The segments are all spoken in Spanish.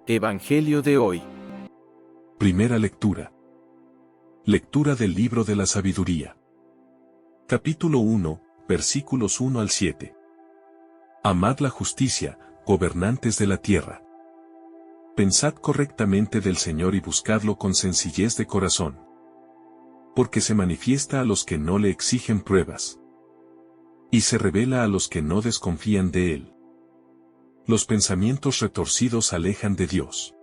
Evangelio de hoy. Primera lectura. Lectura del libro de la sabiduría. Capítulo 1, versículos 1 al 7. Amad la justicia, gobernantes de la tierra. Pensad correctamente del Señor y buscadlo con sencillez de corazón. Porque se manifiesta a los que no le exigen pruebas. Y se revela a los que no desconfían de él. Los pensamientos retorcidos alejan de Dios.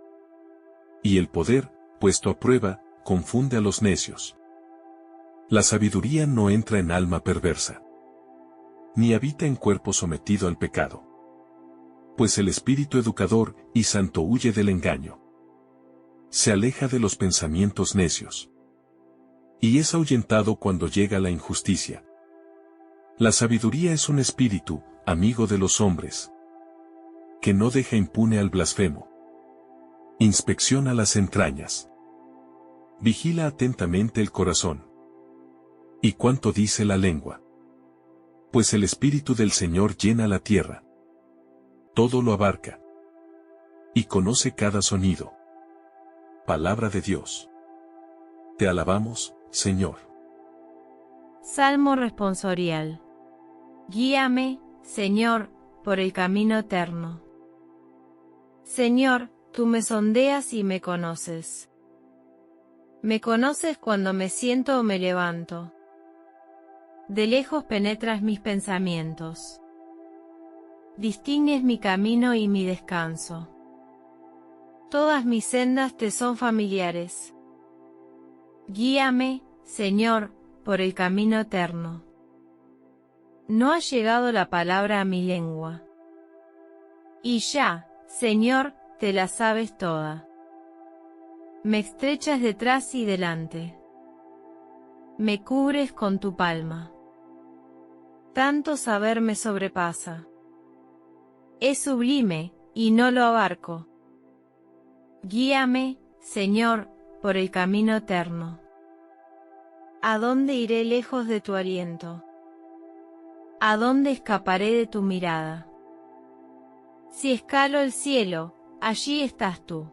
Y el poder, puesto a prueba, confunde a los necios. La sabiduría no entra en alma perversa. Ni habita en cuerpo sometido al pecado. Pues el espíritu educador y santo huye del engaño. Se aleja de los pensamientos necios. Y es ahuyentado cuando llega la injusticia. La sabiduría es un espíritu, amigo de los hombres, que no deja impune al blasfemo. Inspecciona las entrañas. Vigila atentamente el corazón. ¿Y cuánto dice la lengua? Pues el Espíritu del Señor llena la tierra. Todo lo abarca. Y conoce cada sonido. Palabra de Dios. Te alabamos, Señor. Salmo responsorial. Guíame, Señor, por el camino eterno. Señor, tú me sondeas y me conoces. Me conoces cuando me siento o me levanto. De lejos penetras mis pensamientos. Distingues mi camino y mi descanso. Todas mis sendas te son familiares. Guíame, Señor, por el camino eterno. No ha llegado la palabra a mi lengua. Y ya, Señor, te la sabes toda. Me estrechas detrás y delante. Me cubres con tu palma. Tanto saber me sobrepasa. Es sublime, y no lo abarco. Guíame, Señor, por el camino eterno. ¿A dónde iré lejos de tu aliento? ¿A dónde escaparé de tu mirada? Si escalo el cielo, allí estás tú.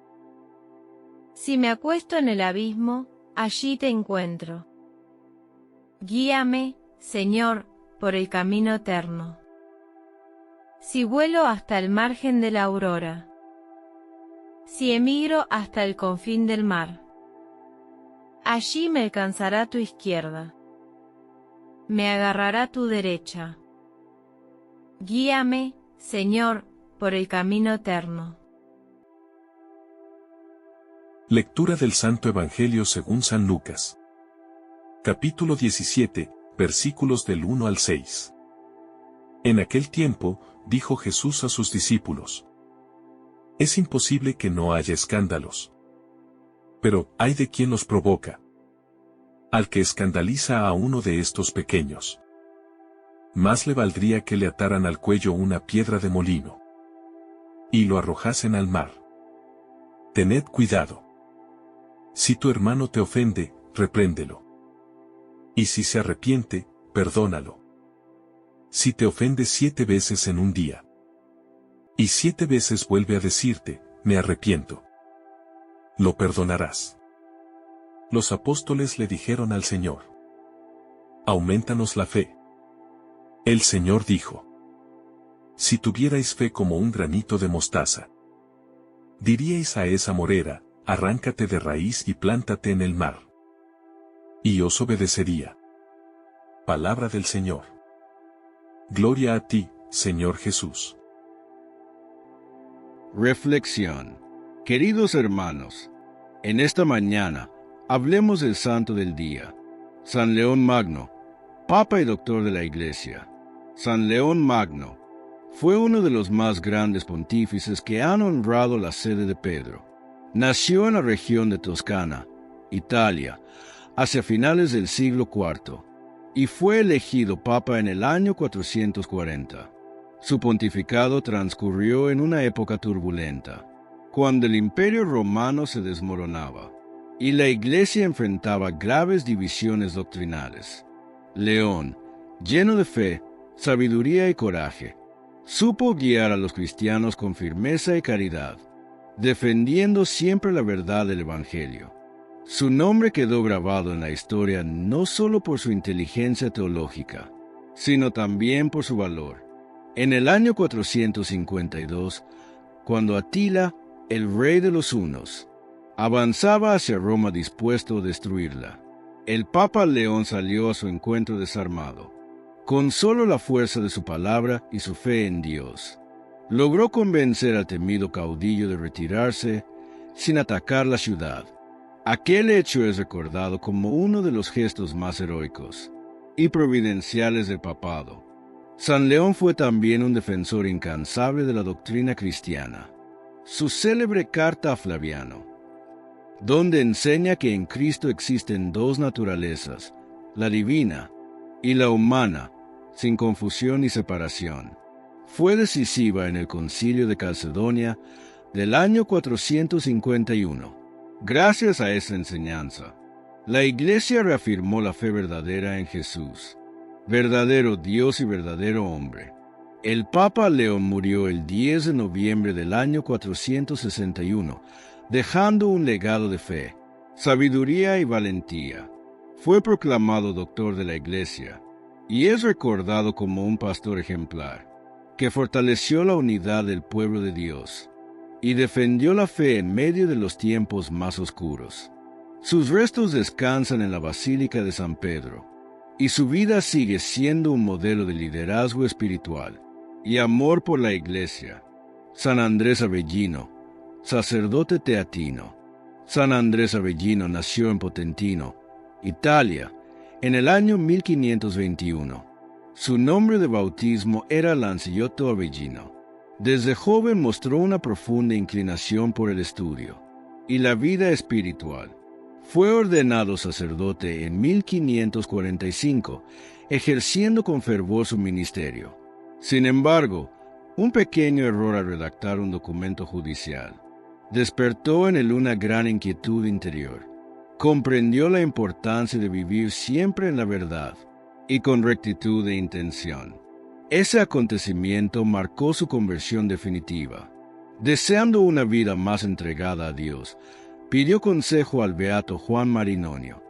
Si me acuesto en el abismo, allí te encuentro. Guíame, Señor, por el camino eterno. Si vuelo hasta el margen de la aurora. Si emigro hasta el confín del mar. Allí me alcanzará tu izquierda. Me agarrará tu derecha. Guíame, Señor, por el camino eterno. Lectura del Santo Evangelio según San Lucas. Capítulo 17, versículos del 1 al 6. En aquel tiempo, dijo Jesús a sus discípulos: Es imposible que no haya escándalos. Pero, ay de quien los provoca. Al que escandaliza a uno de estos pequeños. Más le valdría que le ataran al cuello una piedra de molino. Y lo arrojasen al mar. Tened cuidado. Si tu hermano te ofende, repréndelo. Y si se arrepiente, perdónalo. Si te ofende 7 veces en un día. Y 7 veces vuelve a decirte, me arrepiento. Lo perdonarás. Los apóstoles le dijeron al Señor: Aumentanos la fe. El Señor dijo: Si tuvierais fe como un granito de mostaza, diríais a esa morera, arráncate de raíz y plántate en el mar. Y os obedecería. Palabra del Señor. Gloria a ti, Señor Jesús. Reflexión. Queridos hermanos, en esta mañana, hablemos del santo del día, San León Magno, Papa y Doctor de la Iglesia. San León Magno fue uno de los más grandes pontífices que han honrado la sede de Pedro. Nació en la región de Toscana, Italia, hacia finales del siglo IV, y fue elegido Papa en el año 440. Su pontificado transcurrió en una época turbulenta, cuando el Imperio Romano se desmoronaba, y la Iglesia enfrentaba graves divisiones doctrinales. León, lleno de fe, sabiduría y coraje, supo guiar a los cristianos con firmeza y caridad, defendiendo siempre la verdad del Evangelio. Su nombre quedó grabado en la historia no solo por su inteligencia teológica, sino también por su valor. En el año 452, cuando Atila, el rey de los hunos, avanzaba hacia Roma dispuesto a destruirla, el Papa León salió a su encuentro desarmado. Con solo la fuerza de su palabra y su fe en Dios, logró convencer al temido caudillo de retirarse sin atacar la ciudad. Aquel hecho es recordado como uno de los gestos más heroicos y providenciales del papado. San León fue también un defensor incansable de la doctrina cristiana. Su célebre Carta a Flaviano, donde enseña que en Cristo existen dos naturalezas, la divina y la humana, sin confusión ni separación, fue decisiva en el Concilio de Calcedonia del año 451. Gracias a esa enseñanza, la Iglesia reafirmó la fe verdadera en Jesús, verdadero Dios y verdadero hombre. El Papa León murió el 10 de noviembre del año 461, dejando un legado de fe, sabiduría y valentía. Fue proclamado doctor de la Iglesia y es recordado como un pastor ejemplar, que fortaleció la unidad del pueblo de Dios y defendió la fe en medio de los tiempos más oscuros. Sus restos descansan en la Basílica de San Pedro, y su vida sigue siendo un modelo de liderazgo espiritual y amor por la Iglesia. San Andrés Avellino, sacerdote teatino. San Andrés Avellino nació en Potentino, Italia, en el año 1521. Su nombre de bautismo era Lanciotto Avellino. Desde joven mostró una profunda inclinación por el estudio y la vida espiritual. Fue ordenado sacerdote en 1545, ejerciendo con fervor su ministerio. Sin embargo, un pequeño error al redactar un documento judicial despertó en él una gran inquietud interior. Comprendió la importancia de vivir siempre en la verdad y con rectitud de intención. Ese acontecimiento marcó su conversión definitiva. Deseando una vida más entregada a Dios, pidió consejo al beato Juan Marinonio,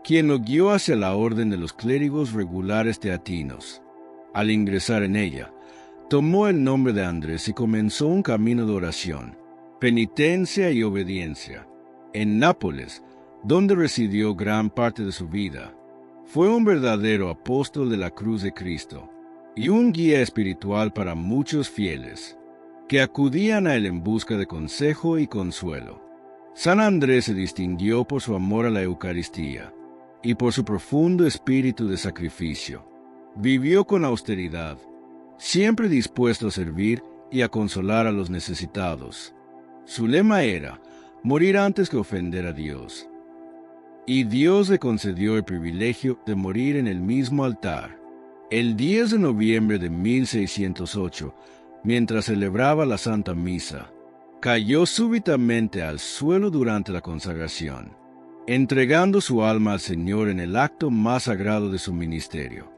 quien lo guió hacia la orden de los clérigos regulares teatinos. Al ingresar en ella, tomó el nombre de Andrés y comenzó un camino de oración, penitencia y obediencia. En Nápoles, donde residió gran parte de su vida, fue un verdadero apóstol de la cruz de Cristo y un guía espiritual para muchos fieles, que acudían a él en busca de consejo y consuelo. San Andrés se distinguió por su amor a la Eucaristía y por su profundo espíritu de sacrificio. Vivió con austeridad, siempre dispuesto a servir y a consolar a los necesitados. Su lema era morir antes que ofender a Dios. Y Dios le concedió el privilegio de morir en el mismo altar. El 10 de noviembre de 1608, mientras celebraba la Santa Misa, cayó súbitamente al suelo durante la consagración, entregando su alma al Señor en el acto más sagrado de su ministerio.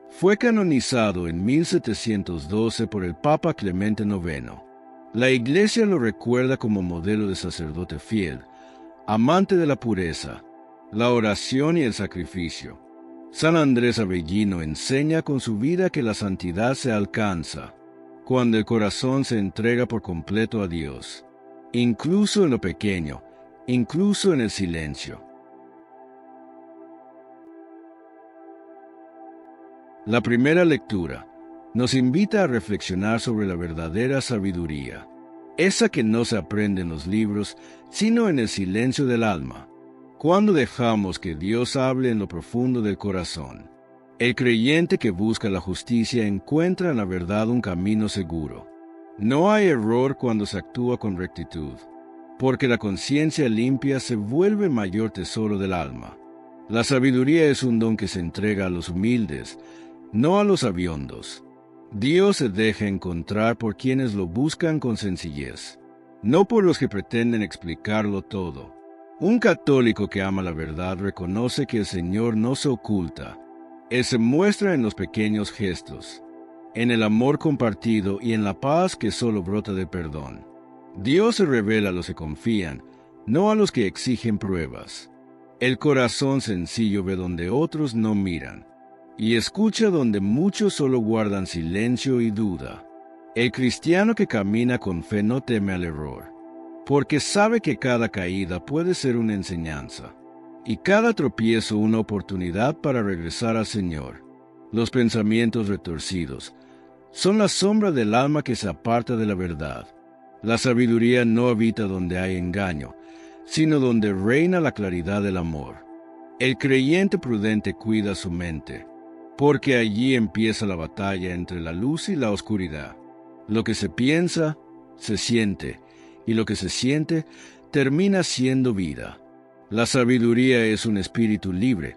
Fue canonizado en 1712 por el Papa Clemente IX. La Iglesia lo recuerda como modelo de sacerdote fiel, amante de la pureza, la oración y el sacrificio. San Andrés Avellino enseña con su vida que la santidad se alcanza cuando el corazón se entrega por completo a Dios, incluso en lo pequeño, incluso en el silencio. La primera lectura nos invita a reflexionar sobre la verdadera sabiduría, esa que no se aprende en los libros, sino en el silencio del alma, cuando dejamos que Dios hable en lo profundo del corazón. El creyente que busca la justicia encuentra en la verdad un camino seguro. No hay error cuando se actúa con rectitud, porque la conciencia limpia se vuelve el mayor tesoro del alma. La sabiduría es un don que se entrega a los humildes, no a los sabiondos. Dios se deja encontrar por quienes lo buscan con sencillez, no por los que pretenden explicarlo todo. Un católico que ama la verdad reconoce que el Señor no se oculta. Él se muestra en los pequeños gestos, en el amor compartido y en la paz que solo brota del perdón. Dios se revela a los que confían, no a los que exigen pruebas. El corazón sencillo ve donde otros no miran, y escucha donde muchos solo guardan silencio y duda. El cristiano que camina con fe no teme al error, porque sabe que cada caída puede ser una enseñanza, y cada tropiezo una oportunidad para regresar al Señor. Los pensamientos retorcidos son la sombra del alma que se aparta de la verdad. La sabiduría no habita donde hay engaño, sino donde reina la claridad del amor. El creyente prudente cuida su mente, porque allí empieza la batalla entre la luz y la oscuridad. Lo que se piensa, se siente, y lo que se siente termina siendo vida. La sabiduría es un espíritu libre,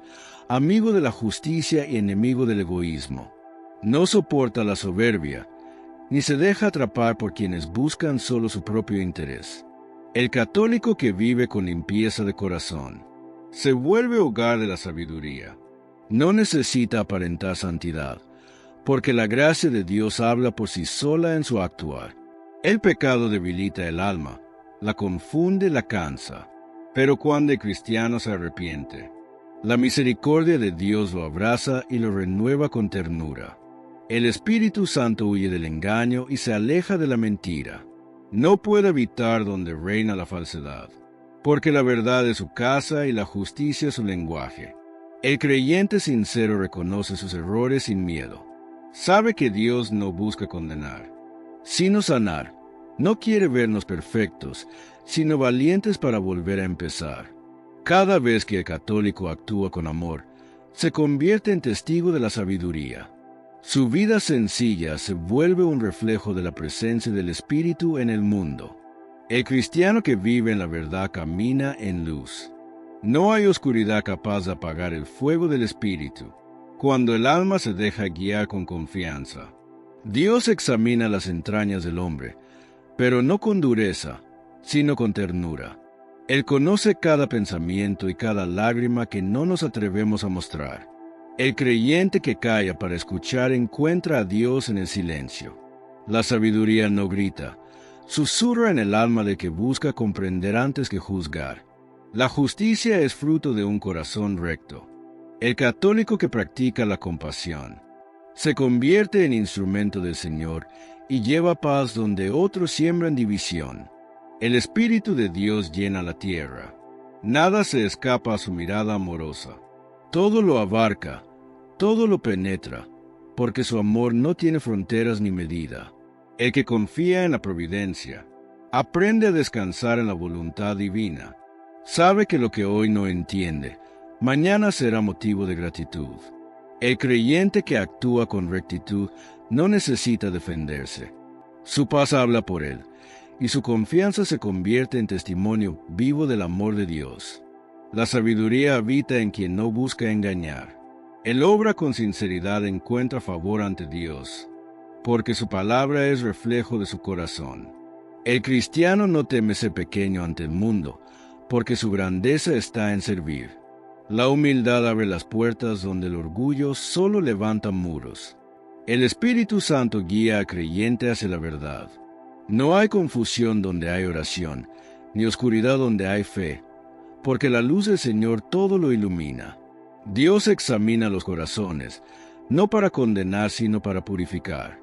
amigo de la justicia y enemigo del egoísmo. No soporta la soberbia, ni se deja atrapar por quienes buscan solo su propio interés. El católico que vive con limpieza de corazón se vuelve hogar de la sabiduría. No necesita aparentar santidad, porque la gracia de Dios habla por sí sola en su actuar. El pecado debilita el alma, la confunde, la cansa. Pero cuando el cristiano se arrepiente, la misericordia de Dios lo abraza y lo renueva con ternura. El Espíritu Santo huye del engaño y se aleja de la mentira. No puede habitar donde reina la falsedad, porque la verdad es su casa y la justicia su lenguaje. El creyente sincero reconoce sus errores sin miedo. Sabe que Dios no busca condenar, sino sanar. No quiere vernos perfectos, sino valientes para volver a empezar. Cada vez que el católico actúa con amor, se convierte en testigo de la sabiduría. Su vida sencilla se vuelve un reflejo de la presencia del Espíritu en el mundo. El cristiano que vive en la verdad camina en luz. No hay oscuridad capaz de apagar el fuego del Espíritu, cuando el alma se deja guiar con confianza. Dios examina las entrañas del hombre, pero no con dureza, sino con ternura. Él conoce cada pensamiento y cada lágrima que no nos atrevemos a mostrar. El creyente que calla para escuchar encuentra a Dios en el silencio. La sabiduría no grita, susurra en el alma del que busca comprender antes que juzgar. La justicia es fruto de un corazón recto. El católico que practica la compasión se convierte en instrumento del Señor y lleva paz donde otros siembran división. El Espíritu de Dios llena la tierra. Nada se escapa a su mirada amorosa. Todo lo abarca, todo lo penetra, porque su amor no tiene fronteras ni medida. El que confía en la providencia aprende a descansar en la voluntad divina. Sabe que lo que hoy no entiende, mañana será motivo de gratitud. El creyente que actúa con rectitud no necesita defenderse. Su paz habla por él, y su confianza se convierte en testimonio vivo del amor de Dios. La sabiduría habita en quien no busca engañar. Él obra con sinceridad encuentra favor ante Dios, porque su palabra es reflejo de su corazón. El cristiano no teme ser pequeño ante el mundo, porque su grandeza está en servir. La humildad abre las puertas donde el orgullo solo levanta muros. El Espíritu Santo guía al creyente hacia la verdad. No hay confusión donde hay oración, ni oscuridad donde hay fe, porque la luz del Señor todo lo ilumina. Dios examina los corazones, no para condenar, sino para purificar.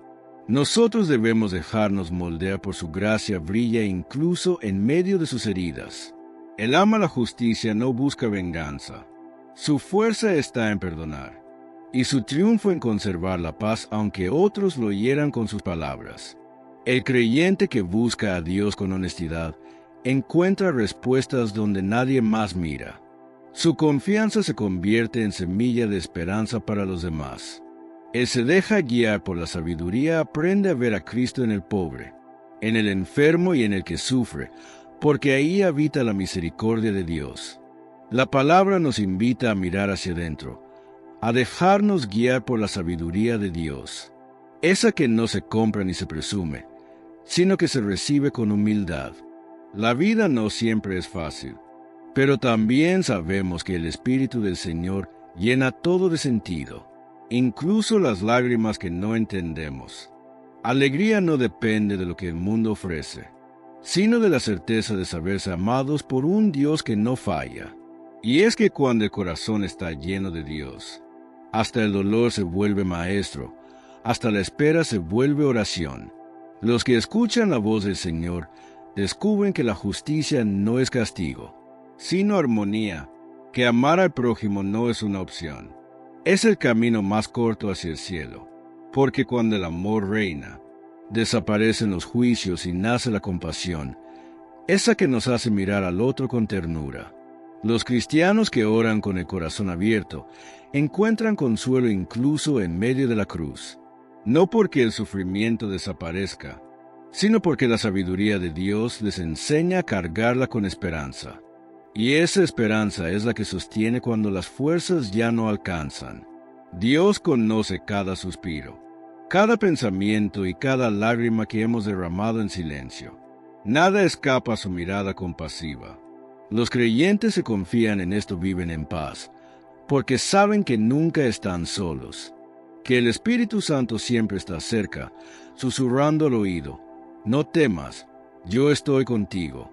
Nosotros debemos dejarnos moldear por su gracia brilla incluso en medio de sus heridas. Él ama la justicia, no busca venganza. Su fuerza está en perdonar, y su triunfo en conservar la paz aunque otros lo hieran con sus palabras. El creyente que busca a Dios con honestidad encuentra respuestas donde nadie más mira. Su confianza se convierte en semilla de esperanza para los demás. Él se deja guiar por la sabiduría, aprende a ver a Cristo en el pobre, en el enfermo y en el que sufre, porque ahí habita la misericordia de Dios. La palabra nos invita a mirar hacia adentro, a dejarnos guiar por la sabiduría de Dios, esa que no se compra ni se presume, sino que se recibe con humildad. La vida no siempre es fácil, pero también sabemos que el Espíritu del Señor llena todo de sentido, incluso las lágrimas que no entendemos. Alegría no depende de lo que el mundo ofrece. sino de la certeza de saberse amados por un Dios que no falla. Y es que cuando el corazón está lleno de Dios, hasta el dolor se vuelve maestro, hasta la espera se vuelve oración. Los que escuchan la voz del Señor descubren que la justicia no es castigo, sino armonía, que amar al prójimo no es una opción. Es el camino más corto hacia el cielo, porque cuando el amor reina, desaparecen los juicios y nace la compasión, esa que nos hace mirar al otro con ternura. Los cristianos que oran con el corazón abierto encuentran consuelo incluso en medio de la cruz, no porque el sufrimiento desaparezca, sino porque la sabiduría de Dios les enseña a cargarla con esperanza. Y esa esperanza es la que sostiene cuando las fuerzas ya no alcanzan. Dios conoce cada suspiro, cada pensamiento y cada lágrima que hemos derramado en silencio. Nada escapa a su mirada compasiva. Los creyentes se confían en esto, viven en paz, porque saben que nunca están solos, que el Espíritu Santo siempre está cerca, susurrando al oído: no temas, yo estoy contigo.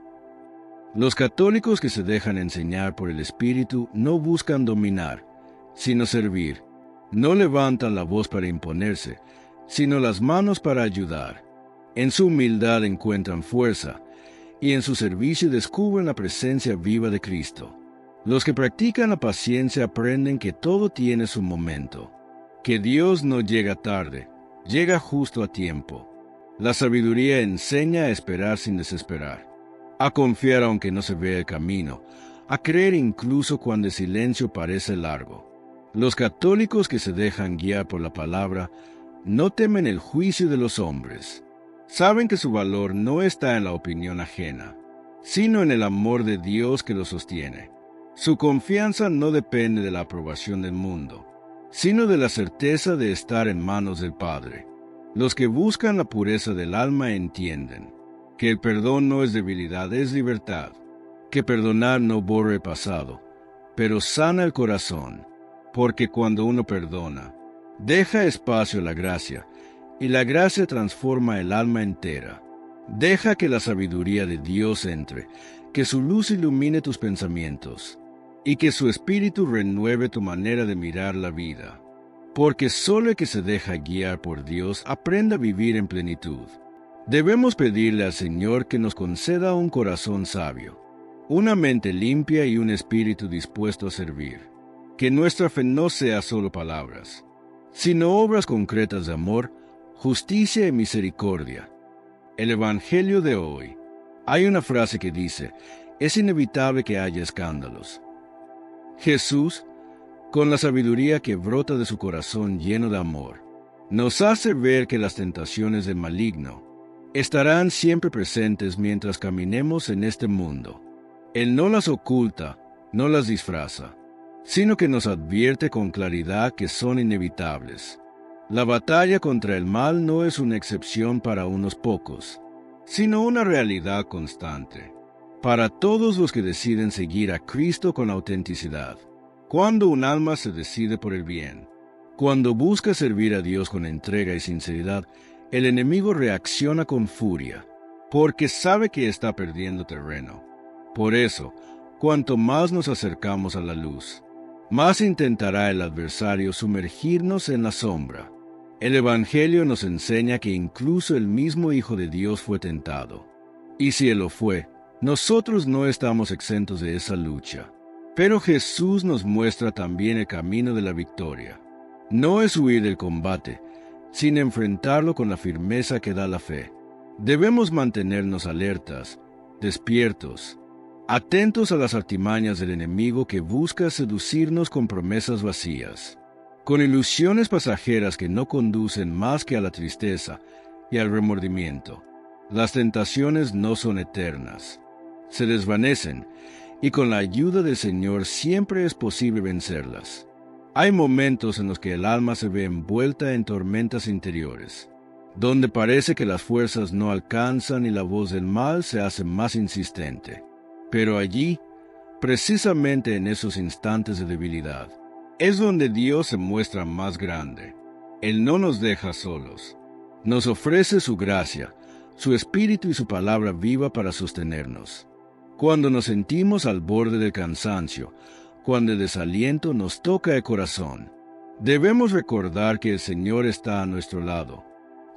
Los católicos que se dejan enseñar por el Espíritu no buscan dominar, sino servir. No levantan la voz para imponerse, sino las manos para ayudar. En su humildad encuentran fuerza, y en su servicio descubren la presencia viva de Cristo. Los que practican la paciencia aprenden que todo tiene su momento, que Dios no llega tarde, llega justo a tiempo. La sabiduría enseña a esperar sin desesperar, a confiar aunque no se vea el camino, a creer incluso cuando el silencio parece largo. Los católicos que se dejan guiar por la palabra no temen el juicio de los hombres. Saben que su valor no está en la opinión ajena, sino en el amor de Dios que los sostiene. Su confianza no depende de la aprobación del mundo, sino de la certeza de estar en manos del Padre. Los que buscan la pureza del alma entienden que el perdón no es debilidad, es libertad, que perdonar no borra el pasado, pero sana el corazón, porque cuando uno perdona, deja espacio a la gracia, y la gracia transforma el alma entera. Deja que la sabiduría de Dios entre, que su luz ilumine tus pensamientos, y que su espíritu renueve tu manera de mirar la vida. Porque solo el que se deja guiar por Dios aprende a vivir en plenitud. Debemos pedirle al Señor que nos conceda un corazón sabio, una mente limpia y un espíritu dispuesto a servir. Que nuestra fe no sea solo palabras, sino obras concretas de amor, justicia y misericordia. El Evangelio de hoy. Hay una frase que dice: es inevitable que haya escándalos. Jesús, con la sabiduría que brota de su corazón lleno de amor, nos hace ver que las tentaciones del maligno estarán siempre presentes mientras caminemos en este mundo. Él no las oculta, no las disfraza, sino que nos advierte con claridad que son inevitables. La batalla contra el mal no es una excepción para unos pocos, sino una realidad constante, para todos los que deciden seguir a Cristo con autenticidad. Cuando un alma se decide por el bien, cuando busca servir a Dios con entrega y sinceridad, el enemigo reacciona con furia, porque sabe que está perdiendo terreno. Por eso, cuanto más nos acercamos a la luz, más intentará el adversario sumergirnos en la sombra. El Evangelio nos enseña que incluso el mismo Hijo de Dios fue tentado. Y si Él lo fue, nosotros no estamos exentos de esa lucha. Pero Jesús nos muestra también el camino de la victoria. No es huir del combate, sino enfrentarlo con la firmeza que da la fe. Debemos mantenernos alertas, despiertos, atentos a las artimañas del enemigo que busca seducirnos con promesas vacías, con ilusiones pasajeras que no conducen más que a la tristeza y al remordimiento. Las tentaciones no son eternas, se desvanecen, y con la ayuda del Señor siempre es posible vencerlas. Hay momentos en los que el alma se ve envuelta en tormentas interiores, donde parece que las fuerzas no alcanzan y la voz del mal se hace más insistente. Pero allí, precisamente en esos instantes de debilidad, es donde Dios se muestra más grande. Él no nos deja solos. Nos ofrece su gracia, su espíritu y su palabra viva para sostenernos. Cuando nos sentimos al borde del cansancio, cuando el desaliento nos toca el corazón, debemos recordar que el Señor está a nuestro lado,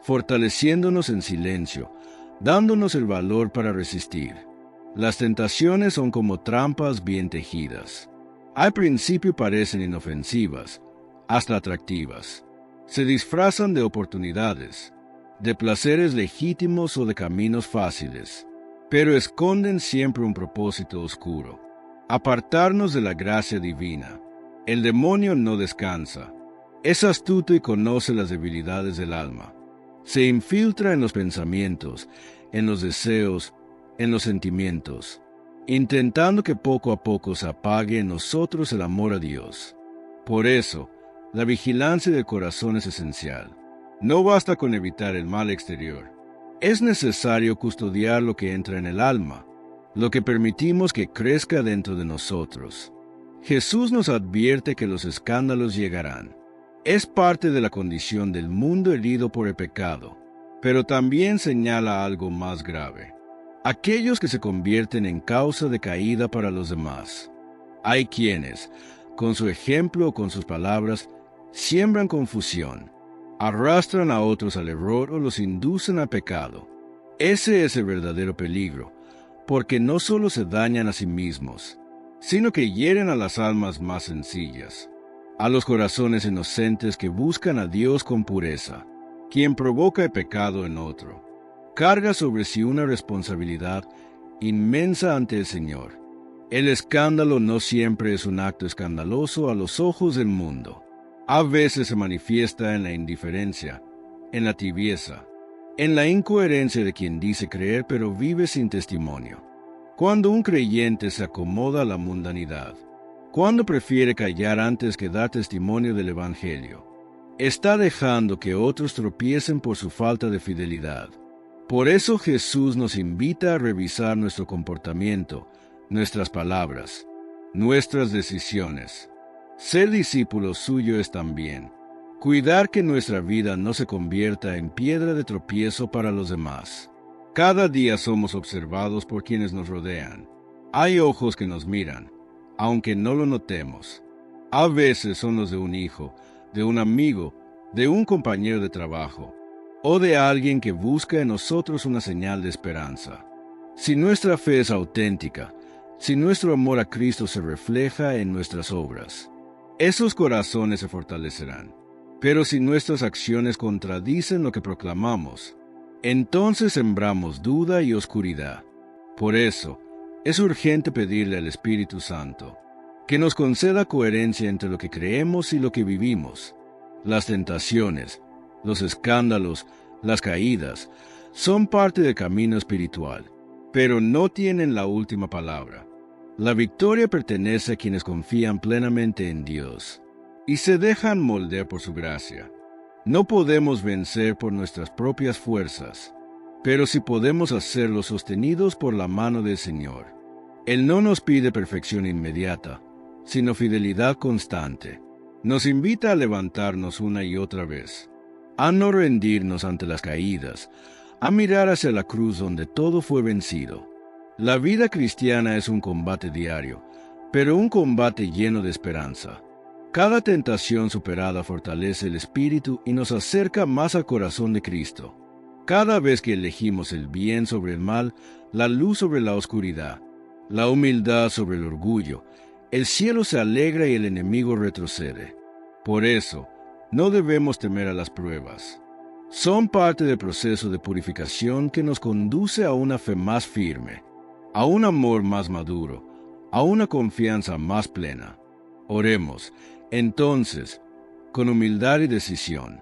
fortaleciéndonos en silencio, dándonos el valor para resistir. Las tentaciones son como trampas bien tejidas. Al principio parecen inofensivas, hasta atractivas. Se disfrazan de oportunidades, de placeres legítimos o de caminos fáciles, pero esconden siempre un propósito oscuro: apartarnos de la gracia divina. El demonio no descansa. Es astuto y conoce las debilidades del alma. Se infiltra en los pensamientos, en los deseos, en los sentimientos, intentando que poco a poco se apague en nosotros el amor a Dios. Por eso, la vigilancia del corazón es esencial. No basta con evitar el mal exterior. Es necesario custodiar lo que entra en el alma, lo que permitimos que crezca dentro de nosotros. Jesús nos advierte que los escándalos llegarán. Es parte de la condición del mundo herido por el pecado, pero también señala algo más grave: aquellos que se convierten en causa de caída para los demás. Hay quienes, con su ejemplo o con sus palabras, siembran confusión, arrastran a otros al error o los inducen al pecado. Ese es el verdadero peligro, porque no solo se dañan a sí mismos, sino que hieren a las almas más sencillas, a los corazones inocentes que buscan a Dios con pureza. Quien provoca el pecado en otro carga sobre sí una responsabilidad inmensa ante el Señor. El escándalo no siempre es un acto escandaloso a los ojos del mundo. A veces se manifiesta en la indiferencia, en la tibieza, en la incoherencia de quien dice creer pero vive sin testimonio. Cuando un creyente se acomoda a la mundanidad, cuando prefiere callar antes que dar testimonio del Evangelio, está dejando que otros tropiecen por su falta de fidelidad. Por eso Jesús nos invita a revisar nuestro comportamiento, nuestras palabras, nuestras decisiones. Ser discípulo suyo es también cuidar que nuestra vida no se convierta en piedra de tropiezo para los demás. Cada día somos observados por quienes nos rodean. Hay ojos que nos miran, aunque no lo notemos. A veces son los de un hijo, de un amigo, de un compañero de trabajo, o de alguien que busca en nosotros una señal de esperanza. Si nuestra fe es auténtica, si nuestro amor a Cristo se refleja en nuestras obras, esos corazones se fortalecerán. Pero si nuestras acciones contradicen lo que proclamamos, entonces sembramos duda y oscuridad. Por eso, es urgente pedirle al Espíritu Santo que nos conceda coherencia entre lo que creemos y lo que vivimos. Las tentaciones, los escándalos, las caídas, son parte del camino espiritual, pero no tienen la última palabra. La victoria pertenece a quienes confían plenamente en Dios y se dejan moldear por su gracia. No podemos vencer por nuestras propias fuerzas, pero sí podemos hacerlo sostenidos por la mano del Señor. Él no nos pide perfección inmediata, sino fidelidad constante. Nos invita a levantarnos una y otra vez, a no rendirnos ante las caídas, a mirar hacia la cruz donde todo fue vencido. La vida cristiana es un combate diario, pero un combate lleno de esperanza. Cada tentación superada fortalece el espíritu y nos acerca más al corazón de Cristo. Cada vez que elegimos el bien sobre el mal, la luz sobre la oscuridad, la humildad sobre el orgullo, el cielo se alegra y el enemigo retrocede. Por eso, no debemos temer a las pruebas. Son parte del proceso de purificación que nos conduce a una fe más firme, a un amor más maduro, a una confianza más plena. Oremos, entonces, con humildad y decisión.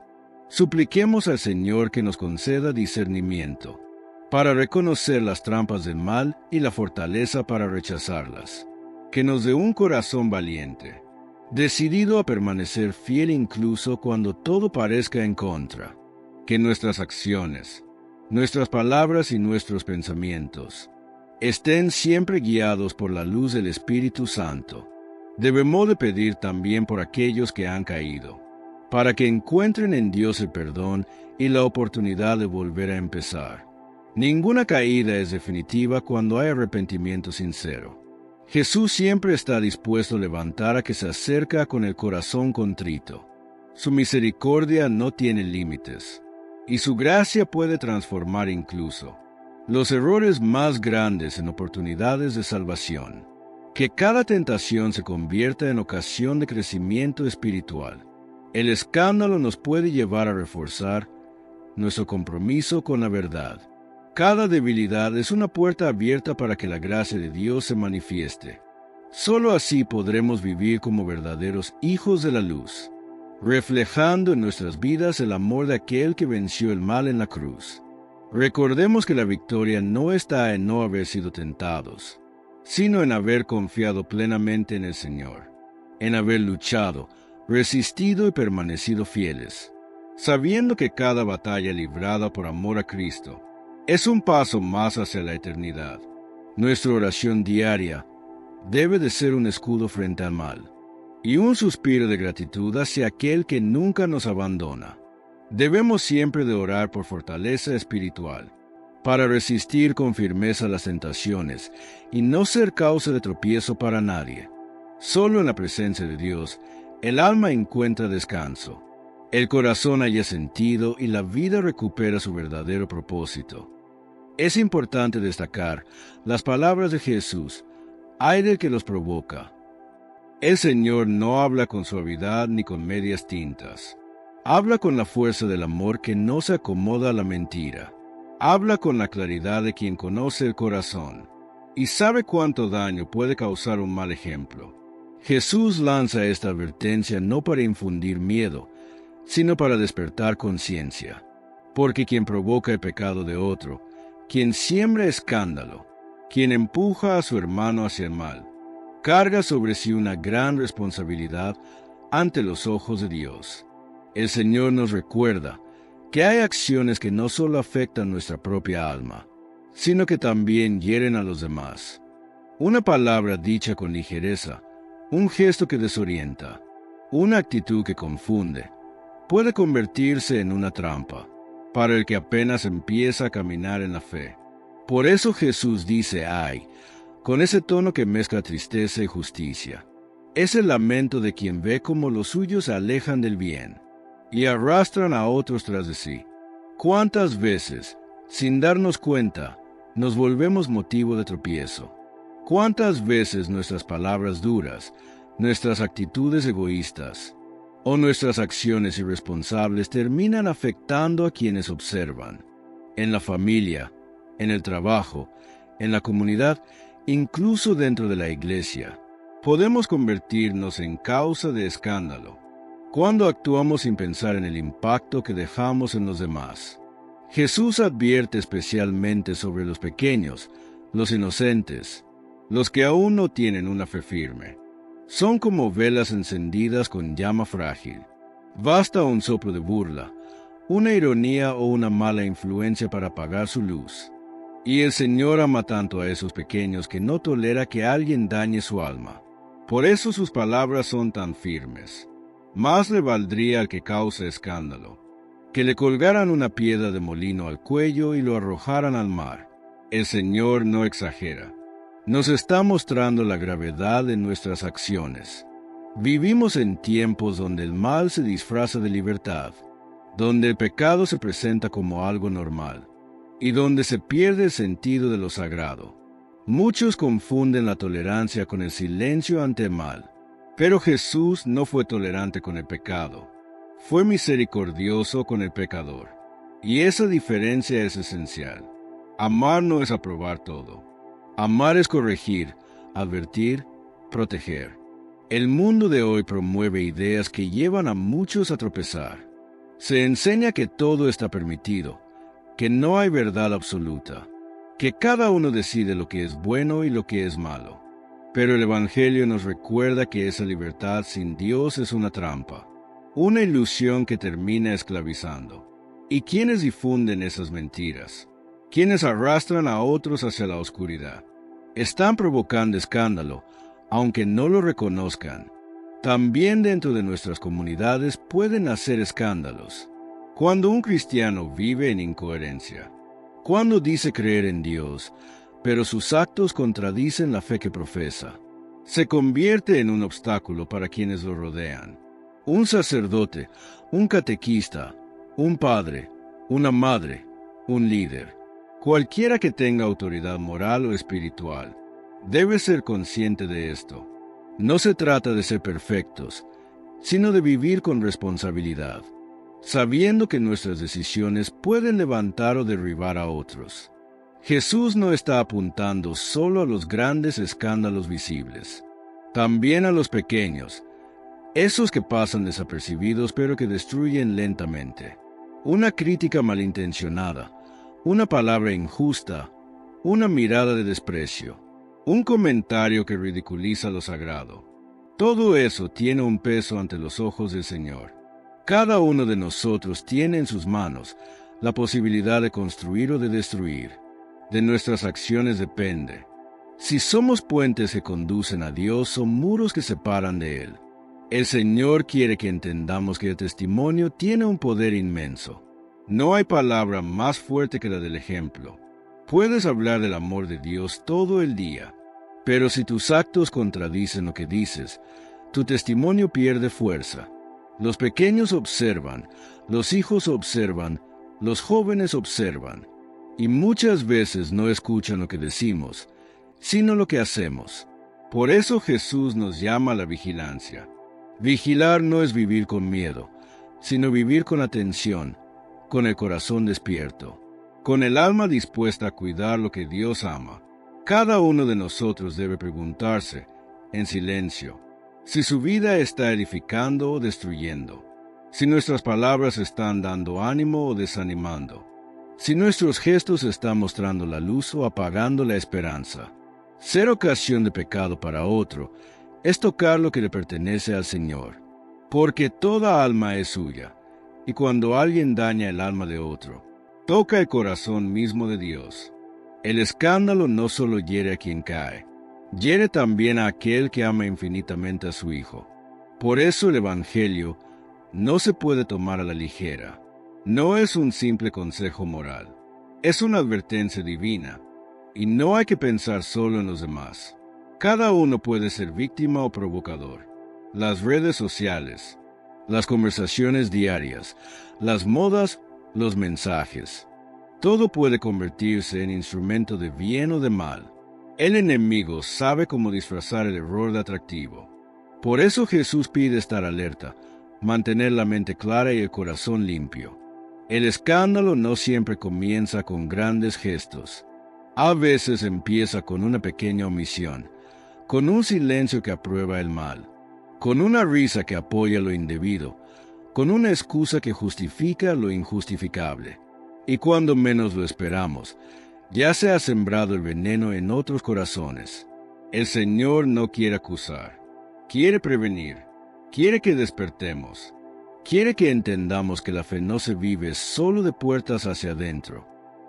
Supliquemos al Señor que nos conceda discernimiento, para reconocer las trampas del mal y la fortaleza para rechazarlas. Que nos dé un corazón valiente, decidido a permanecer fiel incluso cuando todo parezca en contra. Que nuestras acciones, nuestras palabras y nuestros pensamientos estén siempre guiados por la luz del Espíritu Santo. Debemos de pedir también por aquellos que han caído, para que encuentren en Dios el perdón y la oportunidad de volver a empezar. Ninguna caída es definitiva cuando hay arrepentimiento sincero. Jesús siempre está dispuesto a levantar a que se acerca con el corazón contrito. Su misericordia no tiene límites, y su gracia puede transformar incluso los errores más grandes en oportunidades de salvación. Que cada tentación se convierta en ocasión de crecimiento espiritual. El escándalo nos puede llevar a reforzar nuestro compromiso con la verdad. Cada debilidad es una puerta abierta para que la gracia de Dios se manifieste. Solo así podremos vivir como verdaderos hijos de la luz, reflejando en nuestras vidas el amor de aquel que venció el mal en la cruz. Recordemos que la victoria no está en no haber sido tentados, sino en haber confiado plenamente en el Señor, en haber luchado, resistido y permanecido fieles, sabiendo que cada batalla librada por amor a Cristo es un paso más hacia la eternidad. Nuestra oración diaria debe de ser un escudo frente al mal, y un suspiro de gratitud hacia aquel que nunca nos abandona. Debemos siempre de orar por fortaleza espiritual, para resistir con firmeza las tentaciones y no ser causa de tropiezo para nadie. Solo en la presencia de Dios, el alma encuentra descanso, el corazón halla sentido y la vida recupera su verdadero propósito. Es importante destacar las palabras de Jesús: «Ay del que los provoca». El Señor no habla con suavidad ni con medias tintas. Habla con la fuerza del amor que no se acomoda a la mentira. Habla con la claridad de quien conoce el corazón y sabe cuánto daño puede causar un mal ejemplo. Jesús lanza esta advertencia no para infundir miedo, sino para despertar conciencia. Porque quien provoca el pecado de otro, quien siembra escándalo, quien empuja a su hermano hacia el mal, carga sobre sí una gran responsabilidad ante los ojos de Dios. El Señor nos recuerda que hay acciones que no solo afectan nuestra propia alma, sino que también hieren a los demás. Una palabra dicha con ligereza, un gesto que desorienta, una actitud que confunde, puede convertirse en una trampa para el que apenas empieza a caminar en la fe. Por eso Jesús dice «ay», con ese tono que mezcla tristeza y justicia. Es el lamento de quien ve cómo los suyos se alejan del bien y arrastran a otros tras de sí. ¿Cuántas veces, sin darnos cuenta, nos volvemos motivo de tropiezo? ¿Cuántas veces nuestras palabras duras, nuestras actitudes egoístas o nuestras acciones irresponsables terminan afectando a quienes observan? En la familia, en el trabajo, en la comunidad, incluso dentro de la iglesia, podemos convertirnos en causa de escándalo cuando actuamos sin pensar en el impacto que dejamos en los demás. Jesús advierte especialmente sobre los pequeños, los inocentes, los que aún no tienen una fe firme. Son como velas encendidas con llama frágil. Basta un soplo de burla, una ironía o una mala influencia para apagar su luz. Y el Señor ama tanto a esos pequeños que no tolera que alguien dañe su alma. Por eso sus palabras son tan firmes. Más le valdría al que causa escándalo que le colgaran una piedra de molino al cuello y lo arrojaran al mar. El Señor no exagera. Nos está mostrando la gravedad de nuestras acciones. Vivimos en tiempos donde el mal se disfraza de libertad, donde el pecado se presenta como algo normal, y donde se pierde el sentido de lo sagrado. Muchos confunden la tolerancia con el silencio ante el mal, pero Jesús no fue tolerante con el pecado. Fue misericordioso con el pecador. Y esa diferencia es esencial. Amar no es aprobar todo. Amar es corregir, advertir, proteger. El mundo de hoy promueve ideas que llevan a muchos a tropezar. Se enseña que todo está permitido, que no hay verdad absoluta, que cada uno decide lo que es bueno y lo que es malo. Pero el Evangelio nos recuerda que esa libertad sin Dios es una trampa, una ilusión que termina esclavizando. ¿Y quiénes difunden esas mentiras? ¿Quiénes arrastran a otros hacia la oscuridad? Están provocando escándalo, aunque no lo reconozcan. También dentro de nuestras comunidades pueden hacer escándalos. Cuando un cristiano vive en incoherencia, Cuando dice creer en Dios, pero sus actos contradicen la fe que profesa, se convierte en un obstáculo para quienes lo rodean. Un sacerdote, un catequista, un padre, una madre, un líder, cualquiera que tenga autoridad moral o espiritual, debe ser consciente de esto. No se trata de ser perfectos, sino de vivir con responsabilidad, sabiendo que nuestras decisiones pueden levantar o derribar a otros. Jesús no está apuntando solo a los grandes escándalos visibles, también a los pequeños, esos que pasan desapercibidos pero que destruyen lentamente. Una crítica malintencionada, una palabra injusta, una mirada de desprecio, un comentario que ridiculiza lo sagrado. Todo eso tiene un peso ante los ojos del Señor. Cada uno de nosotros tiene en sus manos la posibilidad de construir o de destruir. De nuestras acciones depende. Si somos puentes que conducen a Dios o muros que separan de Él. El Señor quiere que entendamos que el testimonio tiene un poder inmenso. No hay palabra más fuerte que la del ejemplo. Puedes hablar del amor de Dios todo el día, pero si tus actos contradicen lo que dices, tu testimonio pierde fuerza. Los pequeños observan, los hijos observan, los jóvenes observan, y muchas veces no escuchan lo que decimos, sino lo que hacemos. Por eso Jesús nos llama a la vigilancia. Vigilar no es vivir con miedo, sino vivir con atención, con el corazón despierto, con el alma dispuesta a cuidar lo que Dios ama. Cada uno de nosotros debe preguntarse, en silencio, si su vida está edificando o destruyendo, si nuestras palabras están dando ánimo o desanimando, si nuestros gestos están mostrando la luz o apagando la esperanza. Ser ocasión de pecado para otro es tocar lo que le pertenece al Señor, porque toda alma es suya, y cuando alguien daña el alma de otro, toca el corazón mismo de Dios. El escándalo no solo hiere a quien cae, hiere también a aquel que ama infinitamente a su Hijo. Por eso el Evangelio no se puede tomar a la ligera. No es un simple consejo moral, es una advertencia divina, y no hay que pensar solo en los demás. Cada uno puede ser víctima o provocador. Las redes sociales, las conversaciones diarias, las modas, los mensajes. Todo puede convertirse en instrumento de bien o de mal. El enemigo sabe cómo disfrazar el error de atractivo. Por eso Jesús pide estar alerta, mantener la mente clara y el corazón limpio. El escándalo no siempre comienza con grandes gestos. A veces empieza con una pequeña omisión, con un silencio que aprueba el mal, con una risa que apoya lo indebido, con una excusa que justifica lo injustificable. Y cuando menos lo esperamos, ya se ha sembrado el veneno en otros corazones. El Señor no quiere acusar, quiere prevenir, quiere que despertemos, quiere que entendamos que la fe no se vive solo de puertas hacia adentro.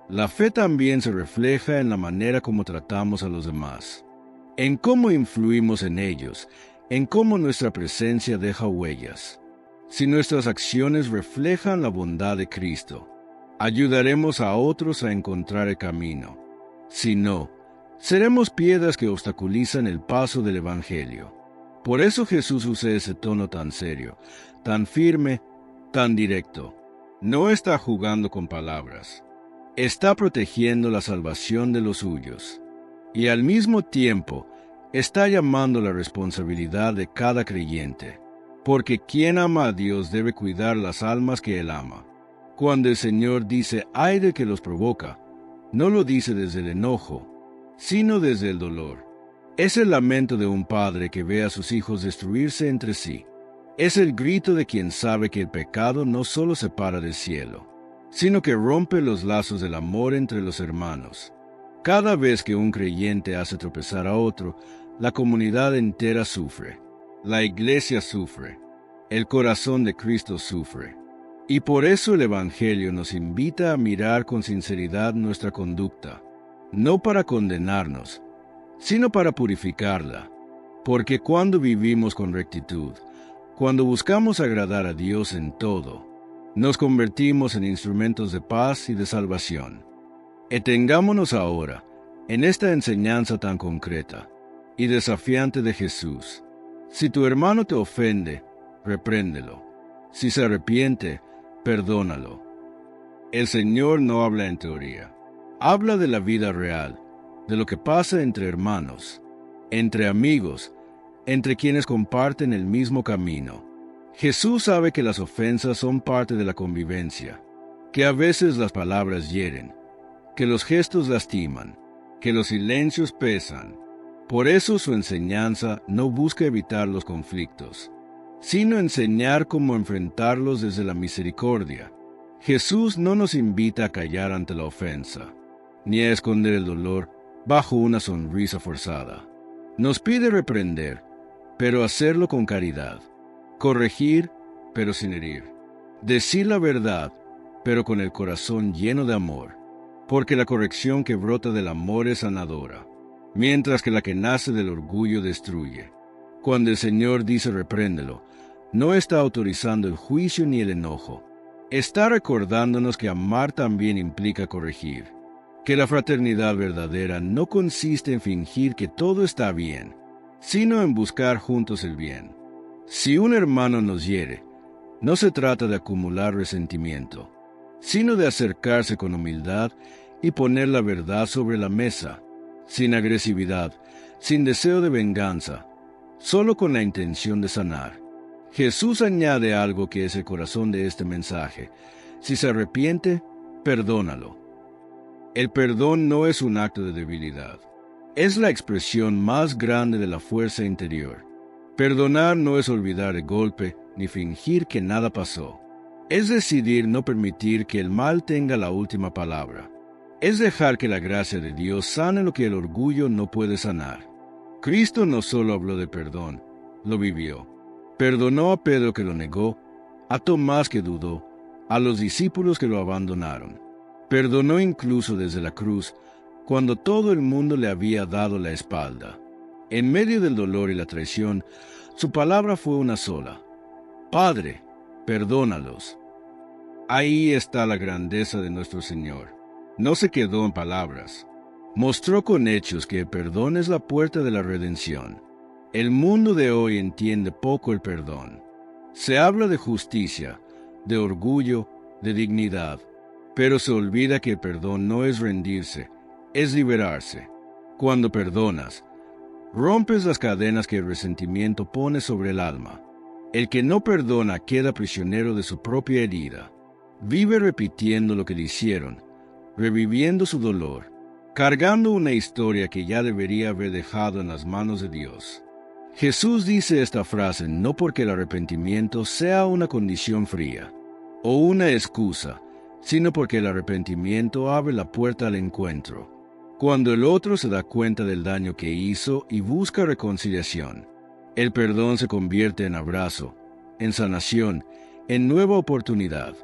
La fe también se refleja en la manera como tratamos a los demás, en cómo influimos en ellos, en cómo nuestra presencia deja huellas. Si nuestras acciones reflejan la bondad de Cristo, ayudaremos a otros a encontrar el camino. Si no, seremos piedras que obstaculizan el paso del Evangelio. Por eso Jesús usa ese tono tan serio, tan firme, tan directo. No está jugando con palabras. Está protegiendo la salvación de los suyos. Y al mismo tiempo, está llamando la responsabilidad de cada creyente. Porque quien ama a Dios debe cuidar las almas que Él ama. Cuando el Señor dice «ay del que los provoca», no lo dice desde el enojo, sino desde el dolor. Es el lamento de un padre que ve a sus hijos destruirse entre sí. Es el grito de quien sabe que el pecado no solo separa del cielo, sino que rompe los lazos del amor entre los hermanos. Cada vez que un creyente hace tropezar a otro, la comunidad entera sufre. La iglesia sufre. El corazón de Cristo sufre. Y por eso el Evangelio nos invita a mirar con sinceridad nuestra conducta, no para condenarnos, sino para purificarla. Porque cuando vivimos con rectitud, cuando buscamos agradar a Dios en todo, nos convertimos en instrumentos de paz y de salvación. Detengámonos ahora en esta enseñanza tan concreta y desafiante de Jesús. Si tu hermano te ofende, repréndelo. Si se arrepiente, perdónalo. El Señor no habla en teoría. Habla de la vida real, de lo que pasa entre hermanos, entre amigos, entre quienes comparten el mismo camino. Jesús sabe que las ofensas son parte de la convivencia, que a veces las palabras hieren, que los gestos lastiman, que los silencios pesan. Por eso su enseñanza no busca evitar los conflictos, sino enseñar cómo enfrentarlos desde la misericordia. Jesús no nos invita a callar ante la ofensa, ni a esconder el dolor bajo una sonrisa forzada. Nos pide reprender, pero hacerlo con caridad, corregir, pero sin herir, decir la verdad, pero con el corazón lleno de amor, porque la corrección que brota del amor es sanadora, mientras que la que nace del orgullo destruye. Cuando el Señor dice repréndelo, no está autorizando el juicio ni el enojo. Está recordándonos que amar también implica corregir, que la fraternidad verdadera no consiste en fingir que todo está bien, sino en buscar juntos el bien. Si un hermano nos hiere, no se trata de acumular resentimiento, sino de acercarse con humildad y poner la verdad sobre la mesa, sin agresividad, sin deseo de venganza, solo con la intención de sanar. Jesús añade algo que es el corazón de este mensaje. Si se arrepiente, perdónalo. El perdón no es un acto de debilidad. Es la expresión más grande de la fuerza interior. Perdonar no es olvidar el golpe ni fingir que nada pasó. Es decidir no permitir que el mal tenga la última palabra. Es dejar que la gracia de Dios sane lo que el orgullo no puede sanar. Cristo no solo habló de perdón, lo vivió. Perdonó a Pedro que lo negó, a Tomás que dudó, a los discípulos que lo abandonaron. Perdonó incluso desde la cruz, cuando todo el mundo le había dado la espalda. En medio del dolor y la traición, su palabra fue una sola: Padre, perdónalos. Ahí está la grandeza de nuestro Señor. No se quedó en palabras. Mostró con hechos que el perdón es la puerta de la redención. El mundo de hoy entiende poco el perdón. Se habla de justicia, de orgullo, de dignidad, pero se olvida que el perdón no es rendirse, es liberarse. Cuando perdonas, rompes las cadenas que el resentimiento pone sobre el alma. El que no perdona queda prisionero de su propia herida. Vive repitiendo lo que le hicieron, reviviendo su dolor, cargando una historia que ya debería haber dejado en las manos de Dios. Jesús dice esta frase no porque el arrepentimiento sea una condición fría o una excusa, sino porque el arrepentimiento abre la puerta al encuentro. Cuando el otro se da cuenta del daño que hizo y busca reconciliación, el perdón se convierte en abrazo, en sanación, en nueva oportunidad.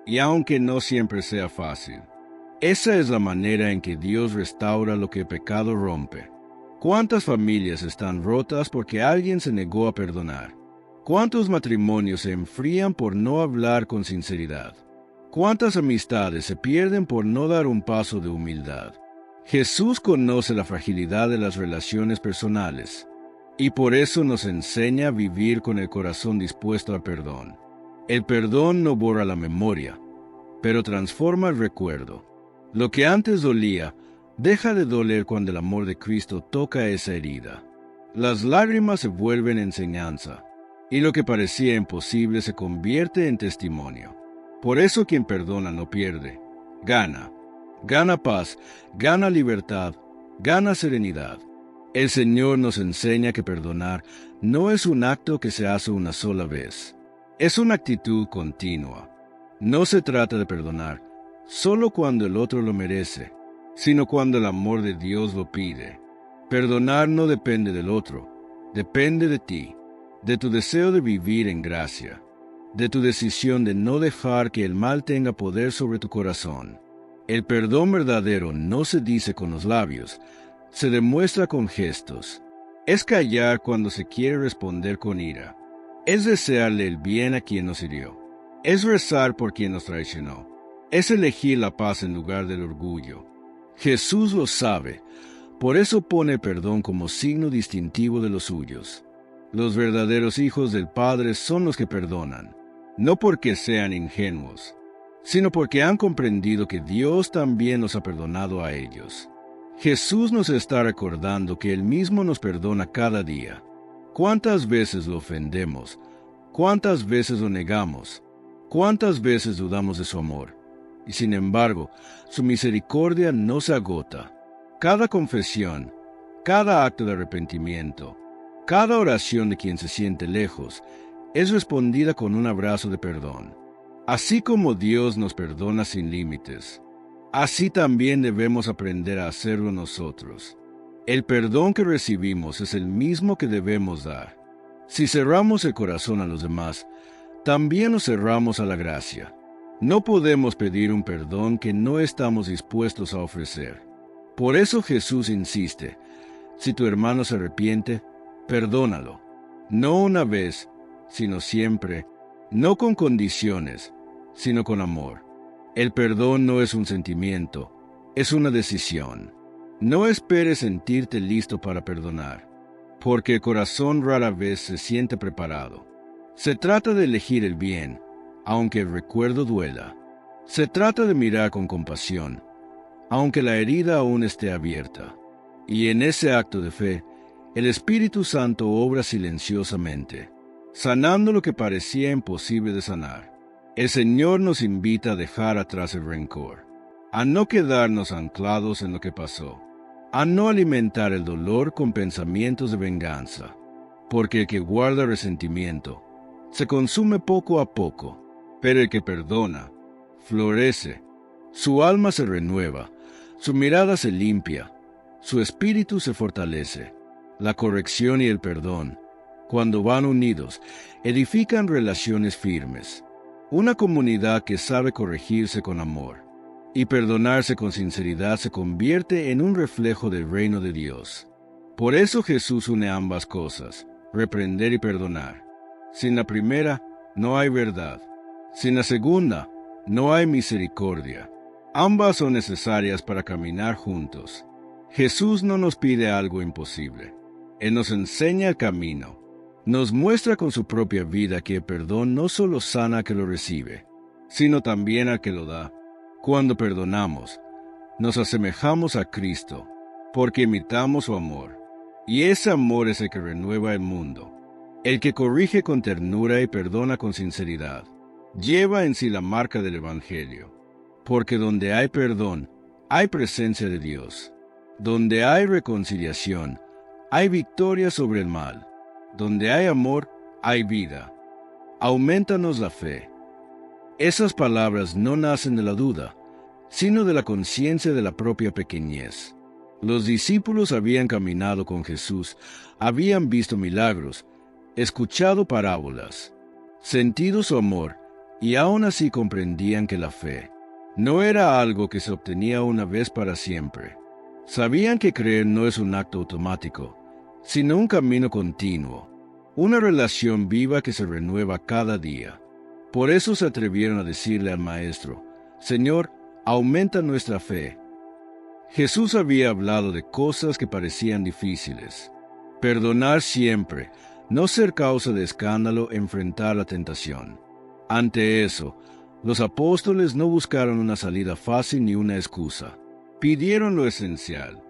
Y aunque no siempre sea fácil, esa es la manera en que Dios restaura lo que el pecado rompe. ¿Cuántas familias están rotas porque alguien se negó a perdonar? ¿Cuántos matrimonios se enfrían por no hablar con sinceridad? ¿Cuántas amistades se pierden por no dar un paso de humildad? Jesús conoce la fragilidad de las relaciones personales y por eso nos enseña a vivir con el corazón dispuesto al perdón. El perdón no borra la memoria, pero transforma el recuerdo. Lo que antes dolía, deja de doler cuando el amor de Cristo toca esa herida. Las lágrimas se vuelven enseñanza, y lo que parecía imposible se convierte en testimonio. Por eso quien perdona no pierde, gana. Gana paz, gana libertad, gana serenidad. El Señor nos enseña que perdonar no es un acto que se hace una sola vez. Es una actitud continua. No se trata de perdonar solo cuando el otro lo merece, sino cuando el amor de Dios lo pide. Perdonar no depende del otro, depende de ti, de tu deseo de vivir en gracia, de tu decisión de no dejar que el mal tenga poder sobre tu corazón. El perdón verdadero no se dice con los labios, se demuestra con gestos. Es callar cuando se quiere responder con ira. Es desearle el bien a quien nos hirió. Es rezar por quien nos traicionó. Es elegir la paz en lugar del orgullo. Jesús lo sabe, por eso pone perdón como signo distintivo de los suyos. Los verdaderos hijos del Padre son los que perdonan, no porque sean ingenuos, sino porque han comprendido que Dios también los ha perdonado a ellos. Jesús nos está recordando que Él mismo nos perdona cada día. ¿Cuántas veces lo ofendemos? ¿Cuántas veces lo negamos? ¿Cuántas veces dudamos de su amor? Y sin embargo, su misericordia no se agota. Cada confesión, cada acto de arrepentimiento, cada oración de quien se siente lejos, es respondida con un abrazo de perdón. Así como Dios nos perdona sin límites, así también debemos aprender a hacerlo nosotros. El perdón que recibimos es el mismo que debemos dar. Si cerramos el corazón a los demás, también nos cerramos a la gracia. No podemos pedir un perdón que no estamos dispuestos a ofrecer. Por eso Jesús insiste, si tu hermano se arrepiente, perdónalo. No una vez, sino siempre, no con condiciones, sino con amor. El perdón no es un sentimiento, es una decisión. No esperes sentirte listo para perdonar, porque el corazón rara vez se siente preparado. Se trata de elegir el bien, aunque el recuerdo duela. Se trata de mirar con compasión, aunque la herida aún esté abierta. Y en ese acto de fe, el Espíritu Santo obra silenciosamente, sanando lo que parecía imposible de sanar. El Señor nos invita a dejar atrás el rencor, a no quedarnos anclados en lo que pasó, a no alimentar el dolor con pensamientos de venganza, porque el que guarda resentimiento se consume poco a poco, pero el que perdona florece, su alma se renueva, su mirada se limpia, su espíritu se fortalece. La corrección y el perdón, cuando van unidos, edifican relaciones firmes. Una comunidad que sabe corregirse con amor y perdonarse con sinceridad se convierte en un reflejo del reino de Dios. Por eso Jesús une ambas cosas, reprender y perdonar. Sin la primera, no hay verdad. Sin la segunda, no hay misericordia. Ambas son necesarias para caminar juntos. Jesús no nos pide algo imposible. Él nos enseña el camino. Nos muestra con su propia vida que el perdón no solo sana al que lo recibe, sino también al que lo da. Cuando perdonamos, nos asemejamos a Cristo, porque imitamos su amor. Y ese amor es el que renueva el mundo. El que corrige con ternura y perdona con sinceridad, lleva en sí la marca del Evangelio. Porque donde hay perdón, hay presencia de Dios. Donde hay reconciliación, hay victoria sobre el mal. Donde hay amor, hay vida. Aumentanos la fe. Esas palabras no nacen de la duda, sino de la conciencia de la propia pequeñez. Los discípulos habían caminado con Jesús, habían visto milagros, escuchado parábolas, sentido su amor, y aún así comprendían que la fe no era algo que se obtenía una vez para siempre. Sabían que creer no es un acto automático, sino un camino continuo, una relación viva que se renueva cada día. Por eso se atrevieron a decirle al Maestro, Señor, aumenta nuestra fe. Jesús había hablado de cosas que parecían difíciles. Perdonar siempre, no ser causa de escándalo, enfrentar la tentación. Ante eso, los apóstoles no buscaron una salida fácil ni una excusa. Pidieron lo esencial.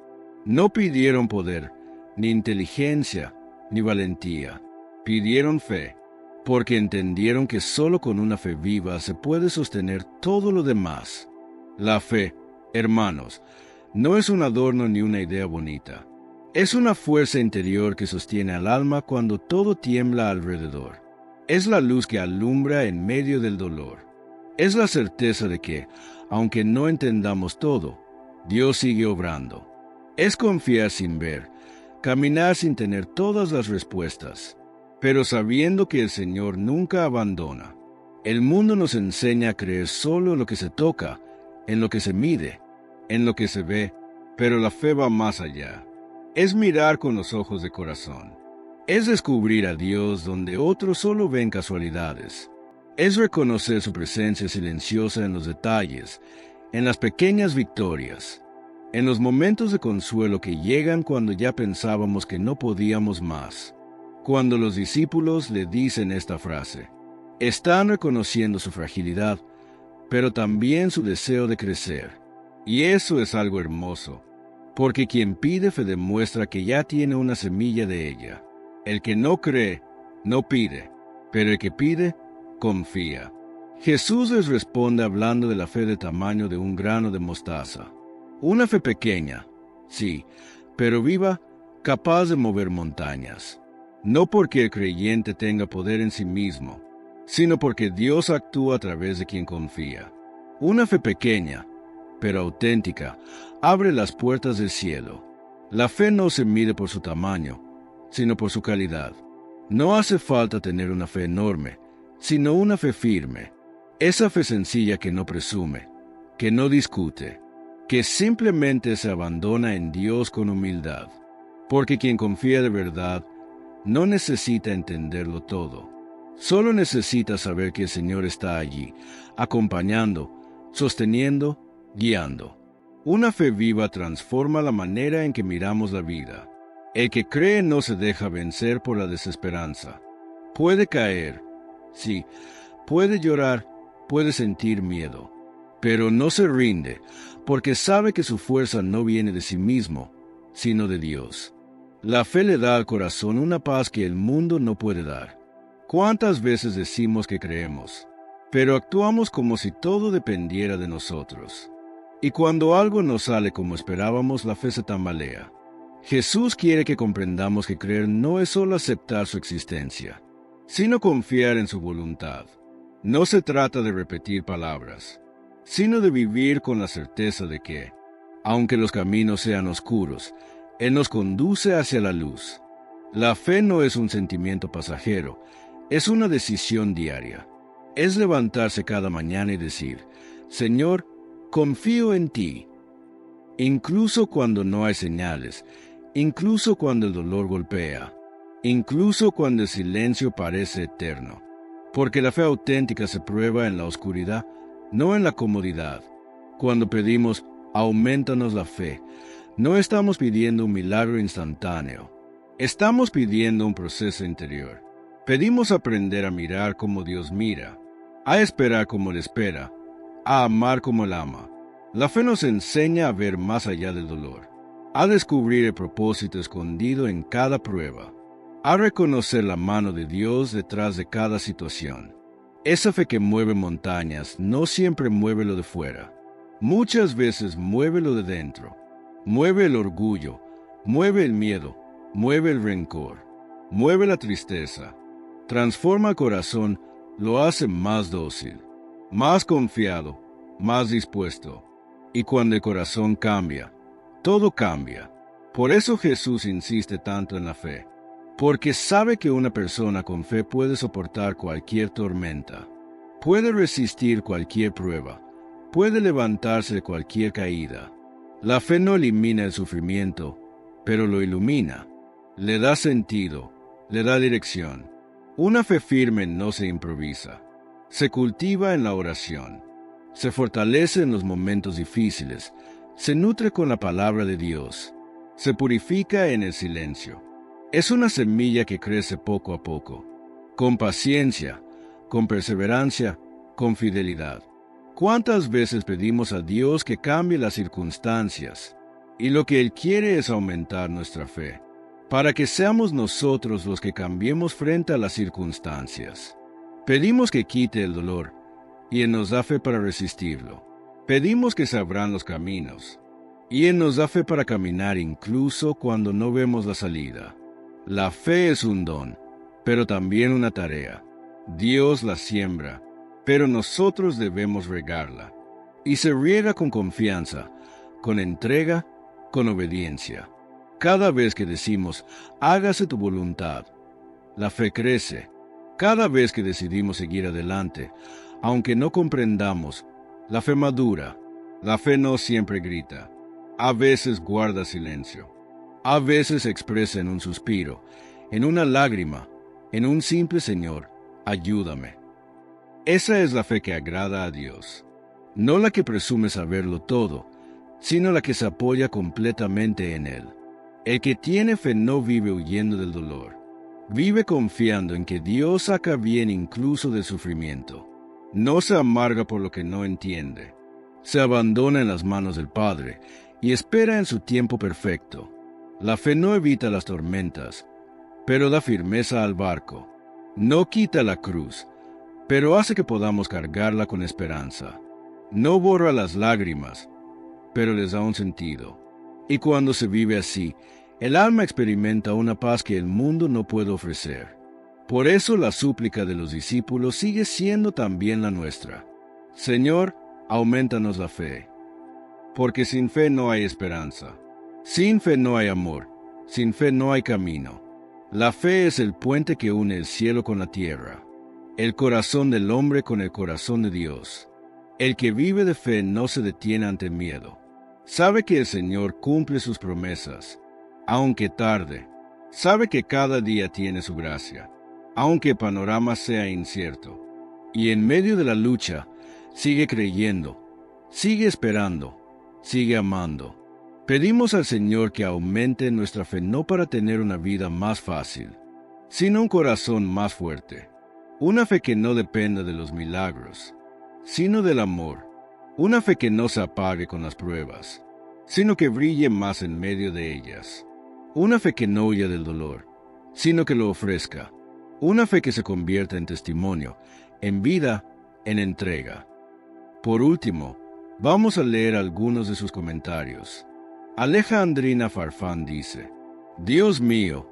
No pidieron poder, ni inteligencia, ni valentía. Pidieron fe, porque entendieron que solo con una fe viva se puede sostener todo lo demás. La fe, hermanos, no es un adorno ni una idea bonita. Es una fuerza interior que sostiene al alma cuando todo tiembla alrededor. Es la luz que alumbra en medio del dolor. Es la certeza de que, aunque no entendamos todo, Dios sigue obrando. Es confiar sin ver, caminar sin tener todas las respuestas, pero sabiendo que el Señor nunca abandona. El mundo nos enseña a creer solo en lo que se toca, en lo que se mide, en lo que se ve, pero la fe va más allá. Es mirar con los ojos de corazón. Es descubrir a Dios donde otros solo ven casualidades. Es reconocer su presencia silenciosa en los detalles, en las pequeñas victorias. en los momentos de consuelo que llegan cuando ya pensábamos que no podíamos más. Cuando los discípulos le dicen esta frase, están reconociendo su fragilidad, pero también su deseo de crecer. Y eso es algo hermoso, porque quien pide fe demuestra que ya tiene una semilla de ella. El que no cree, no pide, pero el que pide, confía. Jesús les responde hablando de la fe del tamaño de un grano de mostaza. Una fe pequeña, sí, pero viva, capaz de mover montañas. No porque el creyente tenga poder en sí mismo, sino porque Dios actúa a través de quien confía. Una fe pequeña, pero auténtica, abre las puertas del cielo. La fe no se mide por su tamaño, sino por su calidad. No hace falta tener una fe enorme, sino una fe firme. Esa fe sencilla que no presume, que no discute, que simplemente se abandona en Dios con humildad. Porque quien confía de verdad no necesita entenderlo todo. Solo necesita saber que el Señor está allí, acompañando, sosteniendo, guiando. Una fe viva transforma la manera en que miramos la vida. El que cree no se deja vencer por la desesperanza. Puede caer, sí, puede llorar, puede sentir miedo, pero no se rinde, porque sabe que su fuerza no viene de sí mismo, sino de Dios. La fe le da al corazón una paz que el mundo no puede dar. ¿Cuántas veces decimos que creemos, pero actuamos como si todo dependiera de nosotros? Y cuando algo no sale como esperábamos, la fe se tambalea. Jesús quiere que comprendamos que creer no es solo aceptar su existencia, sino confiar en su voluntad. No se trata de repetir palabras, sino de vivir con la certeza de que, aunque los caminos sean oscuros, Él nos conduce hacia la luz. La fe no es un sentimiento pasajero, es una decisión diaria. Es levantarse cada mañana y decir, Señor, confío en ti. Incluso cuando no hay señales, incluso cuando el dolor golpea, incluso cuando el silencio parece eterno. Porque la fe auténtica se prueba en la oscuridad, no en la comodidad. Cuando pedimos, aumentanos la fe, no estamos pidiendo un milagro instantáneo. Estamos pidiendo un proceso interior. Pedimos aprender a mirar como Dios mira, a esperar como Él espera, a amar como Él ama. La fe nos enseña a ver más allá del dolor, a descubrir el propósito escondido en cada prueba, a reconocer la mano de Dios detrás de cada situación. Esa fe que mueve montañas no siempre mueve lo de fuera. Muchas veces mueve lo de dentro. Mueve el orgullo, mueve el miedo, mueve el rencor, mueve la tristeza. Transforma el corazón, lo hace más dócil, más confiado, más dispuesto. Y cuando el corazón cambia, todo cambia. Por eso Jesús insiste tanto en la fe, porque sabe que una persona con fe puede soportar cualquier tormenta, puede resistir cualquier prueba, puede levantarse de cualquier caída. La fe no elimina el sufrimiento, pero lo ilumina, le da sentido, le da dirección. Una fe firme no se improvisa, se cultiva en la oración, se fortalece en los momentos difíciles, se nutre con la palabra de Dios, se purifica en el silencio. Es una semilla que crece poco a poco, con paciencia, con perseverancia, con fidelidad. ¿Cuántas veces pedimos a Dios que cambie las circunstancias? Y lo que Él quiere es aumentar nuestra fe, para que seamos nosotros los que cambiemos frente a las circunstancias. Pedimos que quite el dolor, y Él nos da fe para resistirlo. Pedimos que se abran los caminos, y Él nos da fe para caminar incluso cuando no vemos la salida. La fe es un don, pero también una tarea. Dios la siembra, pero nosotros debemos regarla. Y se riega con confianza, con entrega, con obediencia. Cada vez que decimos, hágase tu voluntad, la fe crece. Cada vez que decidimos seguir adelante, aunque no comprendamos, la fe madura. La fe no siempre grita. A veces guarda silencio. A veces se expresa en un suspiro, en una lágrima, en un simple Señor, ayúdame. Esa es la fe que agrada a Dios. No la que presume saberlo todo, sino la que se apoya completamente en Él. El que tiene fe no vive huyendo del dolor. Vive confiando en que Dios saca bien incluso del sufrimiento. No se amarga por lo que no entiende. Se abandona en las manos del Padre y espera en su tiempo perfecto. La fe no evita las tormentas, pero da firmeza al barco. No quita la cruz, pero hace que podamos cargarla con esperanza. No borra las lágrimas, pero les da un sentido. Y cuando se vive así, el alma experimenta una paz que el mundo no puede ofrecer. Por eso la súplica de los discípulos sigue siendo también la nuestra. Señor, aumentanos la fe. Porque sin fe no hay esperanza. Sin fe no hay amor. Sin fe no hay camino. La fe es el puente que une el cielo con la tierra, el corazón del hombre con el corazón de Dios. El que vive de fe no se detiene ante el miedo. Sabe que el Señor cumple sus promesas, aunque tarde. Sabe que cada día tiene su gracia, aunque el panorama sea incierto. Y en medio de la lucha, sigue creyendo, sigue esperando, sigue amando. Pedimos al Señor que aumente nuestra fe no para tener una vida más fácil, sino un corazón más fuerte. Una fe que no dependa de los milagros, sino del amor. Una fe que no se apague con las pruebas, sino que brille más en medio de ellas. Una fe que no huya del dolor, sino que lo ofrezca. Una fe que se convierta en testimonio, en vida, en entrega. Por último, vamos a leer algunos de sus comentarios. Alejandrina Farfán dice: Dios mío,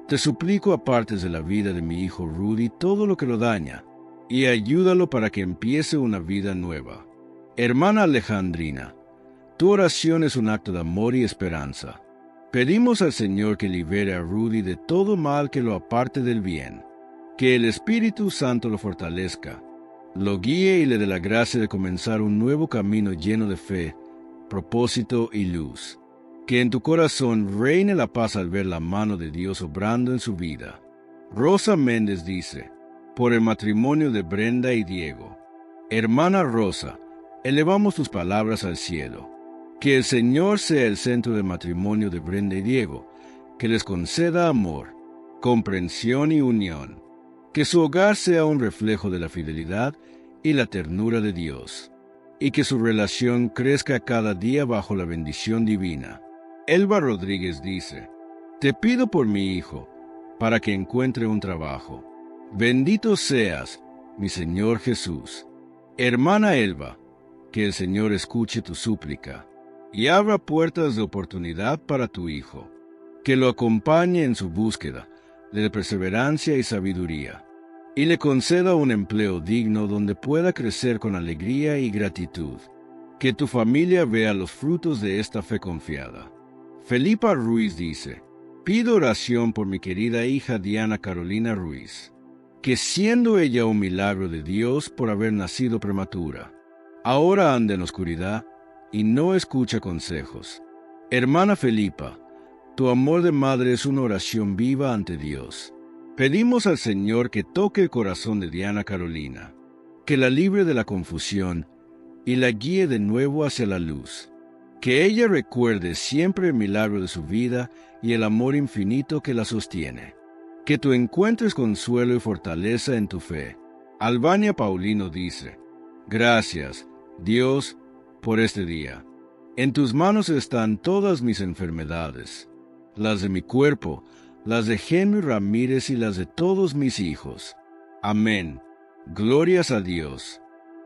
te suplico apartes de la vida de mi hijo Rudy todo lo que lo daña, y ayúdalo para que empiece una vida nueva. Hermana Alejandrina, tu oración es un acto de amor y esperanza. Pedimos al Señor que libere a Rudy de todo mal que lo aparte del bien, que el Espíritu Santo lo fortalezca, lo guíe y le dé la gracia de comenzar un nuevo camino lleno de fe, propósito y luz. Que en tu corazón reine la paz al ver la mano de Dios obrando en su vida. Rosa Méndez dice: por el matrimonio de Brenda y Diego. Hermana Rosa, elevamos tus palabras al cielo. Que el Señor sea el centro del matrimonio de Brenda y Diego, que les conceda amor, comprensión y unión. Que su hogar sea un reflejo de la fidelidad y la ternura de Dios, y que su relación crezca cada día bajo la bendición divina. Elba Rodríguez dice: te pido por mi hijo, para que encuentre un trabajo. Bendito seas, mi Señor Jesús. Hermana Elba, que el Señor escuche tu súplica, y abra puertas de oportunidad para tu hijo. Que lo acompañe en su búsqueda de perseverancia y sabiduría, y le conceda un empleo digno donde pueda crecer con alegría y gratitud. Que tu familia vea los frutos de esta fe confiada. Felipa Ruiz dice: pido oración por mi querida hija Diana Carolina Ruiz, que siendo ella un milagro de Dios por haber nacido prematura, ahora anda en oscuridad y no escucha consejos. Hermana Felipa, tu amor de madre es una oración viva ante Dios. Pedimos al Señor que toque el corazón de Diana Carolina, que la libre de la confusión y la guíe de nuevo hacia la luz. Que ella recuerde siempre el milagro de su vida y el amor infinito que la sostiene. Que tú encuentres consuelo y fortaleza en tu fe. Albania Paulino dice: gracias, Dios, por este día. En tus manos están todas mis enfermedades, las de mi cuerpo, las de Henry Ramírez y las de todos mis hijos. Amén. Glorias a Dios.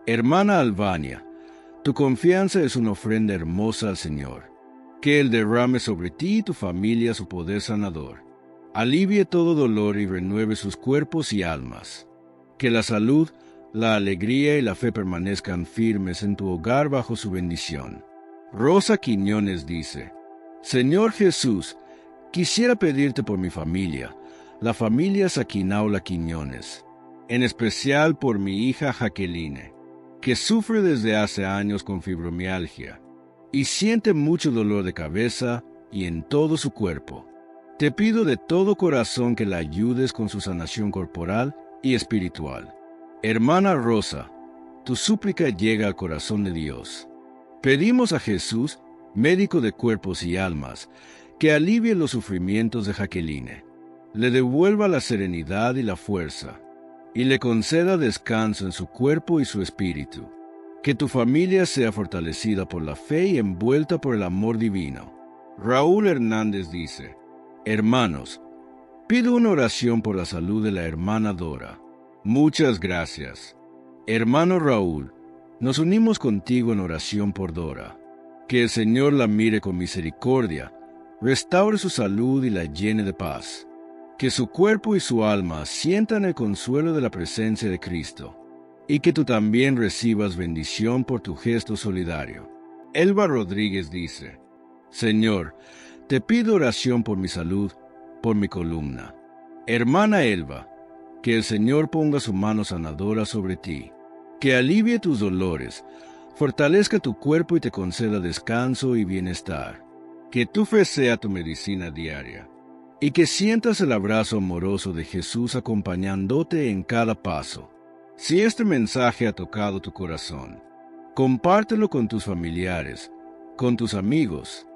Hermana Albania, tu confianza es una ofrenda hermosa al Señor. Que Él derrame sobre ti y tu familia su poder sanador. Alivie todo dolor y renueve sus cuerpos y almas. Que la salud, la alegría y la fe permanezcan firmes en tu hogar bajo su bendición. Rosa Quiñones dice: Señor Jesús, quisiera pedirte por mi familia, la familia Saquinaula Quiñones, en especial por mi hija Jacqueline, que sufre desde hace años con fibromialgia y siente mucho dolor de cabeza y en todo su cuerpo. Te pido de todo corazón que la ayudes con su sanación corporal y espiritual. Hermana Rosa, tu súplica llega al corazón de Dios. Pedimos a Jesús médico de cuerpos y almas, que alivie los sufrimientos de Jacqueline, le devuelva la serenidad y la fuerza, y le conceda descanso en su cuerpo y su espíritu. Que tu familia sea fortalecida por la fe y envuelta por el amor divino. Raúl Hernández dice: Hermanos, pido una oración por la salud de la hermana Dora. Muchas gracias. Hermano Raúl, nos unimos contigo en oración por Dora. Que el Señor la mire con misericordia, restaure su salud y la llene de paz. Que su cuerpo y su alma sientan el consuelo de la presencia de Cristo. Y que tú también recibas bendición por tu gesto solidario. Elba Rodríguez dice: Señor, te pido oración por mi salud, por mi columna. Hermana Elba, que el Señor ponga su mano sanadora sobre ti, que alivie tus dolores, fortalezca tu cuerpo y te conceda descanso y bienestar. Que tu fe sea tu medicina diaria, y que sientas el abrazo amoroso de Jesús acompañándote en cada paso. Si este mensaje ha tocado tu corazón, compártelo con tus familiares, con tus amigos,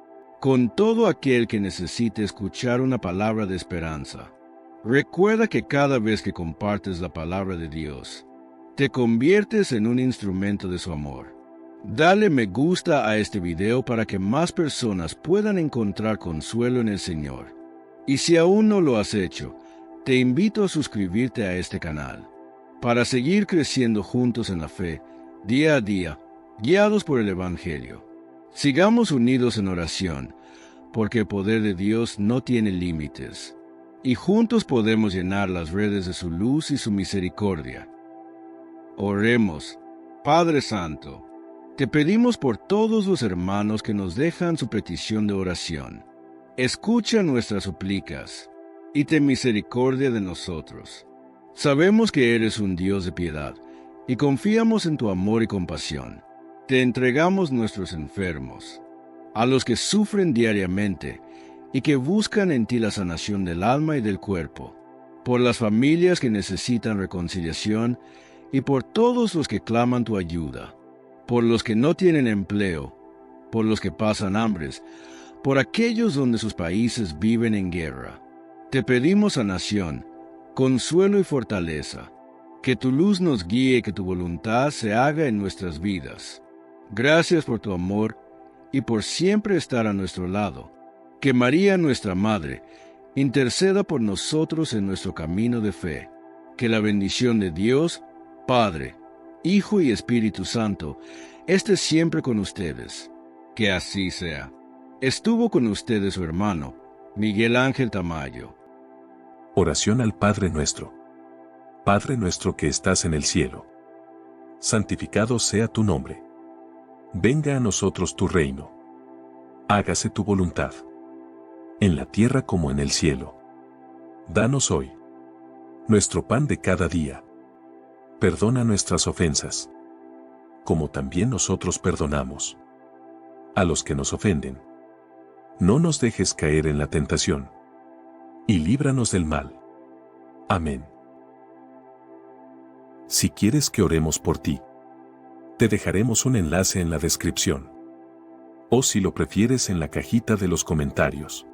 con todo aquel que necesite escuchar una palabra de esperanza. Recuerda que cada vez que compartes la palabra de Dios, te conviertes en un instrumento de su amor. Dale me gusta a este video para que más personas puedan encontrar consuelo en el Señor. Y si aún no lo has hecho, te invito a suscribirte a este canal, para seguir creciendo juntos en la fe, día a día, guiados por el Evangelio. Sigamos unidos en oración, porque el poder de Dios no tiene límites, y juntos podemos llenar las redes de su luz y su misericordia. Oremos. Padre Santo, te pedimos por todos los hermanos que nos dejan su petición de oración. Escucha nuestras súplicas, y ten misericordia de nosotros. Sabemos que eres un Dios de piedad, y confiamos en tu amor y compasión. Te entregamos nuestros enfermos, a los que sufren diariamente, y que buscan en ti la sanación del alma y del cuerpo, por las familias que necesitan reconciliación, y por todos los que claman tu ayuda, por los que no tienen empleo, por los que pasan hambres, por aquellos donde sus países viven en guerra. Te pedimos sanación, consuelo y fortaleza, que tu luz nos guíe y que tu voluntad se haga en nuestras vidas. Gracias por tu amor y por siempre estar a nuestro lado. Que María, nuestra Madre, interceda por nosotros en nuestro camino de fe. Que la bendición de Dios, Padre, Hijo y Espíritu Santo, esté siempre con ustedes. Que así sea. Estuvo con ustedes su hermano, Miguel Ángel Tamayo. Oración al Padre Nuestro. Padre nuestro que estás en el cielo, santificado sea tu nombre. Venga a nosotros tu reino. Hágase tu voluntad, en la tierra como en el cielo. Danos hoy nuestro pan de cada día. Perdona nuestras ofensas, como también nosotros perdonamos a los que nos ofenden. No nos dejes caer en la tentación, y líbranos del mal. Amén. Si quieres que oremos por ti, te dejaremos un enlace en la descripción, o si lo prefieres en la cajita de los comentarios.